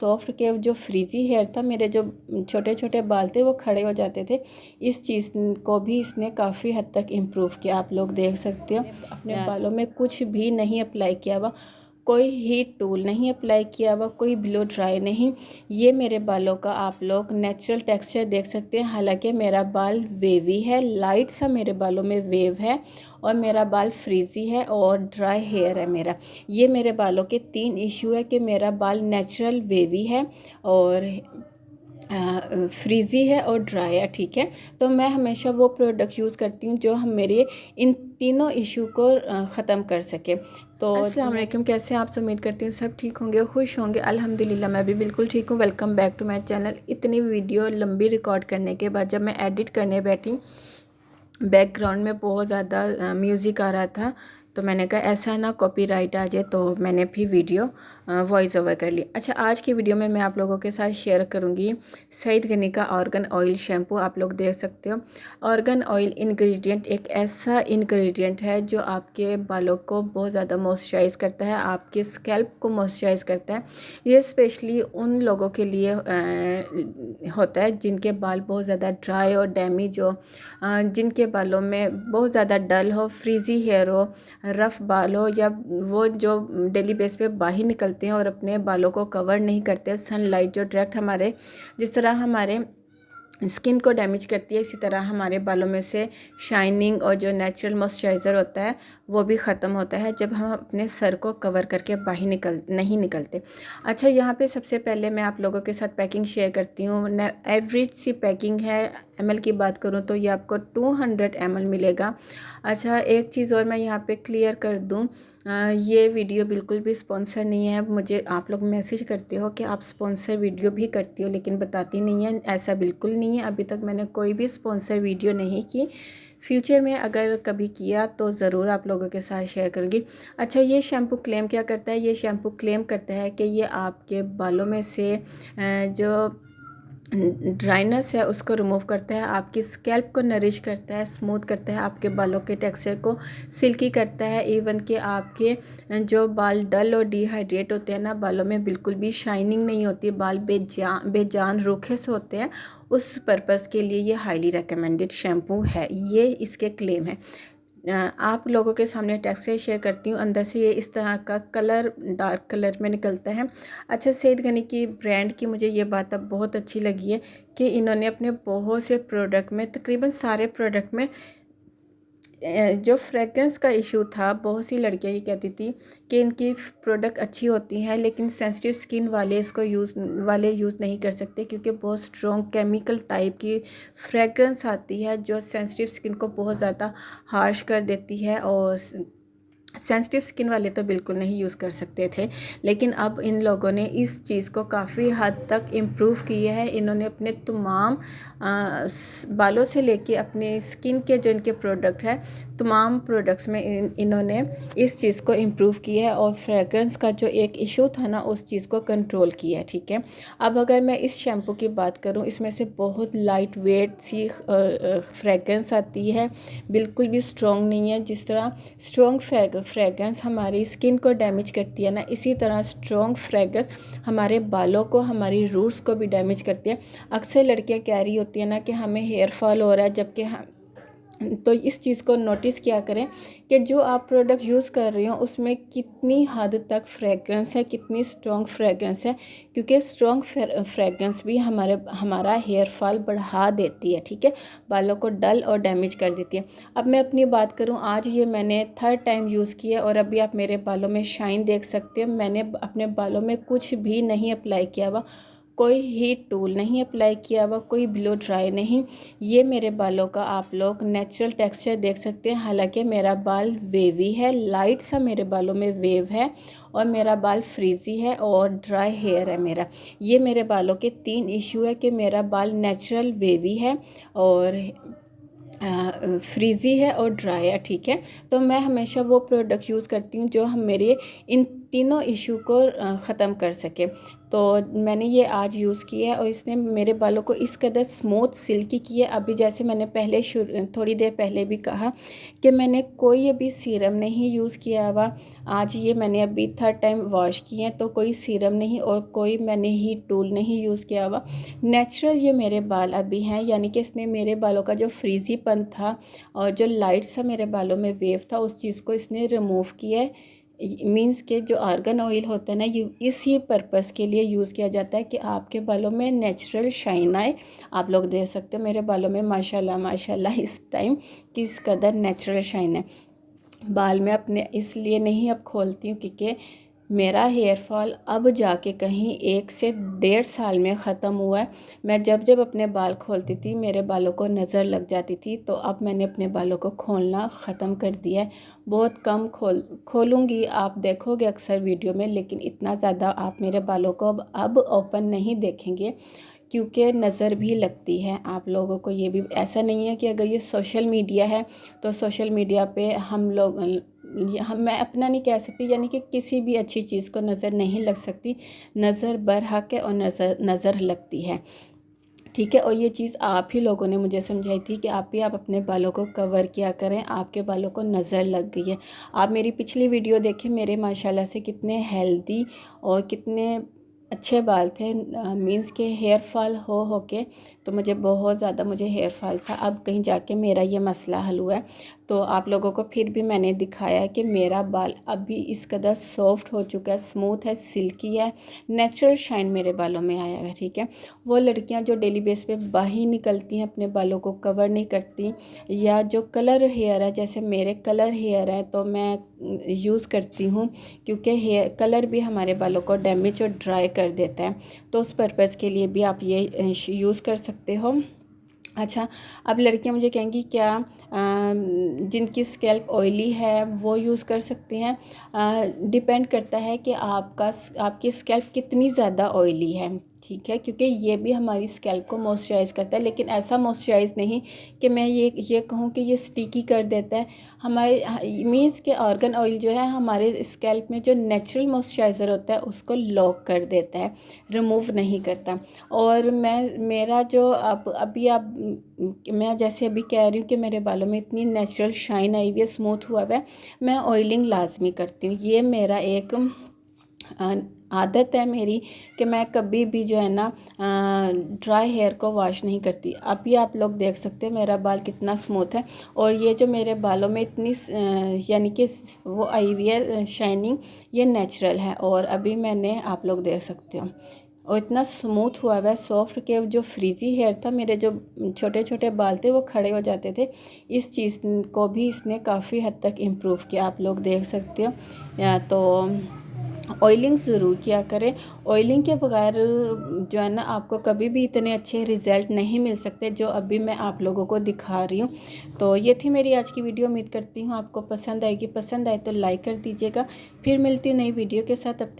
Soft के जो frizzy hair था, मेरे जो छोटे छोटे बाल थे वो खड़े हो जाते थे। इस चीज़ को भी इसने काफ़ी हद तक इम्प्रूव किया। आप लोग देख सकते हो अपने बालों में कुछ भी नहीं अप्लाई किया हुआ, कोई हीट टूल नहीं अप्लाई किया हुआ, कोई ब्लो ड्राई नहीं। ये मेरे बालों का आप लोग नेचुरल टेक्सचर देख सकते हैं। हालांकि मेरा बाल वेवी है, लाइट सा मेरे बालों में वेव है, और मेरा बाल फ्रीजी है और ड्राई हेयर है मेरा। ये मेरे बालों के 3 इशू है कि मेरा बाल नेचुरल वेवी है और फ्रीज़ी है और ड्राई है। ठीक है, तो मैं हमेशा वो प्रोडक्ट यूज़ करती हूँ जो हम मेरे इन तीनों इशू को ख़त्म कर सके। तो अस्सलाम वालेकुम, कैसे आप? उम्मीद करती हूँ सब ठीक होंगे, खुश होंगे। अल्हम्दुलिल्लाह मैं भी बिल्कुल ठीक हूँ। Welcome back to my channel. इतनी वीडियो लंबी रिकॉर्ड करने के बाद जब मैं एडिट करने बैठी, बैकग्राउंड में बहुत ज़्यादा म्यूज़िक आ रहा था, तो मैंने कहा ऐसा ना कॉपीराइट आ जाए, तो मैंने भी वीडियो वॉइस ओवर कर ली। अच्छा, आज की वीडियो में मैं आप लोगों के साथ शेयर करूंगी सईद गनी का ऑर्गन ऑयल शैम्पू। आप लोग देख सकते हो, ऑर्गन ऑयल इंग्रेडिएंट एक ऐसा इंग्रेडिएंट है जो आपके बालों को बहुत ज़्यादा मॉइस्चराइज़ करता है, आपके स्कैल्प को मॉइस्चराइज़ करता है। ये स्पेशली उन लोगों के लिए होता है जिनके बाल बहुत ज़्यादा ड्राई और डैमेज हो, जिनके बालों में बहुत ज़्यादा डल हो, फ्रीजी हेयर हो, रफ़ बाल हो, या वो जो डेली बेस पे बाहर निकलते हैं और अपने बालों को कवर नहीं करते। सनलाइट जो डायरेक्ट हमारे, जिस तरह हमारे स्किन को डैमेज करती है, इसी तरह हमारे बालों में से शाइनिंग और जो नेचुरल मॉइस्चराइज़र होता है वो भी ख़त्म होता है जब हम अपने सर को कवर करके बाहर नहीं निकलते। अच्छा, यहाँ पे सबसे पहले मैं आप लोगों के साथ पैकिंग शेयर करती हूँ। एवरेज सी पैकिंग है। एमएल की बात करूँ तो ये आपको 200 ml मिलेगा। अच्छा, एक चीज़ और मैं यहाँ पे क्लियर कर दूँ, ये वीडियो बिल्कुल भी स्पॉन्सर नहीं है। मुझे आप लोग मैसेज करते हो कि आप स्पॉन्सर वीडियो भी करती हो लेकिन बताती नहीं है, ऐसा बिल्कुल नहीं है। अभी तक मैंने कोई भी स्पॉन्सर वीडियो नहीं की। फ्यूचर में अगर कभी किया तो ज़रूर आप लोगों के साथ शेयर करूँगी। अच्छा, ये शैम्पू क्लेम क्या करता है? ये शैम्पू क्लेम करता है कि ये आपके बालों में से जो ड्राइनेस है उसको रिमूव करता है, आपकी स्कैल्प को नरिश करता है, स्मूथ करता है, आपके बालों के टेक्सचर को सिल्की करता है। इवन कि आपके जो बाल डल और डिहाइड्रेट होते हैं ना, बालों में बिल्कुल भी शाइनिंग नहीं होती, बाल बेजान रूखे से होते हैं, उस पर्पज़ के लिए ये हाईली रिकमेंडेड शैम्पू है। ये इसके क्लेम है। आप लोगों के सामने टेक्सचर शेयर करती हूँ। अंदर से ये इस तरह का कलर डार्क कलर में निकलता है। अच्छा, सईद गनी की ब्रांड की मुझे ये बात अब बहुत अच्छी लगी है कि इन्होंने अपने बहुत से प्रोडक्ट में, तकरीबन सारे प्रोडक्ट में, जो फ्रेगरेंस का इशू था, बहुत सी लड़कियां ये कहती थी कि इनकी प्रोडक्ट अच्छी होती हैं लेकिन सेंसिटिव स्किन वाले इसको यूज़ नहीं कर सकते क्योंकि बहुत स्ट्रॉन्ग केमिकल टाइप की फ्रेगरेंस आती है जो सेंसिटिव स्किन को बहुत ज़्यादा हार्श कर देती है, और सेंसिटिव स्किन वाले तो बिल्कुल नहीं यूज़ कर सकते थे। लेकिन अब इन लोगों ने इस चीज़ को काफ़ी हद तक इम्प्रूव किया है। इन्होंने अपने तमाम बालों से लेके अपने स्किन के जो इनके प्रोडक्ट हैं, तमाम प्रोडक्ट्स में इन्होंने इस चीज़ को इम्प्रूव किया है और फ्रेगरेंस का जो एक इशू था ना, उस चीज़ को कंट्रोल किया है। ठीक है, अब अगर मैं इस शैम्पू की बात करूँ, इसमें से बहुत लाइट वेट सी फ्रेगरेंस आती है, बिल्कुल भी स्ट्रॉन्ग नहीं है। जिस तरह स्ट्रॉन्ग फ्रेगरेंस हमारी स्किन को डैमेज करती है ना, इसी तरह स्ट्रॉन्ग फ्रेगरेंस हमारे बालों को, हमारी रूट्स को भी डैमेज करती है। अक्सर लड़कियां कह रही होती है ना कि हमें हेयर फॉल हो रहा है, जबकि तो इस चीज़ को नोटिस किया करें कि जो आप प्रोडक्ट यूज़ कर रही हो उसमें कितनी हद तक फ्रेगरेंस है, कितनी स्ट्रॉन्ग फ्रेगरेंस है, क्योंकि स्ट्रॉन्ग फ्रेगरेंस भी हमारा हेयर फॉल बढ़ा देती है। ठीक है, बालों को डल और डैमेज कर देती है। अब मैं अपनी बात करूं, आज ये मैंने 3rd टाइम यूज़ किया और अभी आप मेरे बालों में शाइन देख सकते हो। मैंने अपने बालों में कुछ भी नहीं अप्लाई किया हुआ, कोई हीट टूल नहीं अप्लाई किया हुआ, कोई ब्लो ड्राई नहीं। ये मेरे बालों का आप लोग नेचुरल टेक्सचर देख सकते हैं। हालांकि मेरा बाल वेवी है, लाइट सा मेरे बालों में वेव है, और मेरा बाल फ्रीजी है और ड्राई हेयर है मेरा। ये मेरे बालों के 3 इशू है कि मेरा बाल नेचुरल वेवी है और फ्रीज़ी है और ड्राई है। ठीक है, तो मैं हमेशा वो प्रोडक्ट यूज़ करती हूँ जो हम मेरे इन तीनों इशू को ख़त्म कर सके। तो मैंने ये आज यूज़ किया है और इसने मेरे बालों को इस कदर स्मूथ सिल्की किया। अभी जैसे मैंने पहले थोड़ी देर पहले भी कहा कि मैंने कोई अभी सीरम नहीं यूज़ किया हुआ। आज ये मैंने अभी 3rd टाइम वॉश किए हैं, तो कोई सीरम नहीं और कोई मैंने हीट टूल नहीं यूज़ किया हुआ। नेचुरल ये मेरे बाल अभी हैं, यानी कि इसने मेरे बालों का जो फ्रीज़ीपन था और जो लाइट सा मेरे बालों में वेव था उस चीज़ को इसने रिमूव किया है। मींस के जो आर्गन ऑयल होता है ना, ये इसी पर्पस के लिए यूज़ किया जाता है कि आपके बालों में नेचुरल शाइन आए। आप लोग देख सकते हो मेरे बालों में माशाल्लाह माशाल्लाह इस टाइम किस कदर नेचुरल शाइन है। बाल मैं अपने इसलिए नहीं अब खोलती हूँ क्योंकि मेरा हेयर फॉल अब जाके कहीं 1 से 1.5 साल में ख़त्म हुआ है। मैं जब जब अपने बाल खोलती थी मेरे बालों को नज़र लग जाती थी, तो अब मैंने अपने बालों को खोलना ख़त्म कर दिया है। बहुत कम खोलूँगी, आप देखोगे अक्सर वीडियो में, लेकिन इतना ज़्यादा आप मेरे बालों को अब ओपन नहीं देखेंगे क्योंकि नज़र भी लगती है आप लोगों को। ये भी ऐसा नहीं है कि अगर ये सोशल मीडिया है तो सोशल मीडिया पे मैं अपना नहीं कह सकती, यानी कि किसी भी अच्छी चीज़ को नज़र नहीं लग सकती। नज़र बरहक है और नज़र लगती है, ठीक है। और ये चीज़ आप ही लोगों ने मुझे समझाई थी कि आप अपने बालों को कवर किया करें, आपके बालों को नज़र लग गई है। आप मेरी पिछली वीडियो देखें, मेरे माशाल्लाह से कितने हेल्दी और कितने अच्छे बाल थे। मींस के हेयर फॉल हो के तो मुझे बहुत ज़्यादा हेयर फॉल था। अब कहीं जाके मेरा ये मसला हल हुआ है। तो आप लोगों को फिर भी मैंने दिखाया कि मेरा बाल अभी इस कदर सॉफ्ट हो चुका है, स्मूथ है, सिल्की है, नेचुरल शाइन मेरे बालों में आया है, ठीक है। वो लड़कियां जो डेली बेस पे बाहर निकलती हैं, अपने बालों को कवर नहीं करती, या जो कलर हेयर है, जैसे मेरे कलर हेयर है तो मैं यूज़ करती हूँ क्योंकि हेयर कलर भी हमारे बालों को डैमेज और ड्राई कर देता है। तो उस पर्पज़ के लिए भी आप ये यूज़ कर सकते हो। अच्छा, अब लड़कियां मुझे कहेंगी क्या जिनकी स्कैल्प ऑयली है वो यूज़ कर सकते हैं? डिपेंड करता है कि आपकी स्कैल्प कितनी ज़्यादा ऑयली है, ठीक है, क्योंकि ये भी हमारी स्कैल्प को मॉइस्चराइज़ करता है, लेकिन ऐसा मॉइस्चराइज़ नहीं कि मैं ये कहूँ कि ये स्टिकी कर देता है। हमारे मीन्स के आर्गन ऑयल जो है हमारे स्कैल्प में जो नेचुरल मॉइस्चराइज़र होता है उसको लॉक कर देता है, रिमूव नहीं करता। और मेरा जो अभी आप मैं जैसे अभी कह रही हूँ कि मेरे बालों में इतनी नेचुरल शाइन आई हुई है, स्मूथ हुआ है, मैं ऑयलिंग लाजमी करती हूँ। ये मेरा एक आदत है मेरी कि मैं कभी भी जो है ना ड्राई हेयर को वॉश नहीं करती। अभी आप लोग देख सकते हो मेरा बाल कितना स्मूथ है, और ये जो मेरे बालों में इतनी यानी कि वो आई हुई है शाइनिंग, ये नेचुरल है। और अभी मैंने आप लोग देख सकते हो और इतना स्मूथ हुआ है, सॉफ्ट, के जो फ्रीजी हेयर था, मेरे जो छोटे छोटे बाल थे वो खड़े हो जाते थे। इस चीज़ को भी इसने काफ़ी हद तक इम्प्रूव किया, आप लोग देख सकते हो। तो ऑयलिंग ज़रूर किया करें। ऑयलिंग के बगैर जो है ना आपको कभी भी इतने अच्छे रिज़ल्ट नहीं मिल सकते जो अभी मैं आप लोगों को दिखा रही हूँ। तो ये थी मेरी आज की वीडियो, उम्मीद करती हूँ आपको पसंद आएगी। पसंद आए तो लाइक कर दीजिएगा। फिर मिलती हूँ नई वीडियो के साथ, तब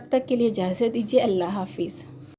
तक के लिए इजाज़त दीजिए। अल्लाह हाफिज़।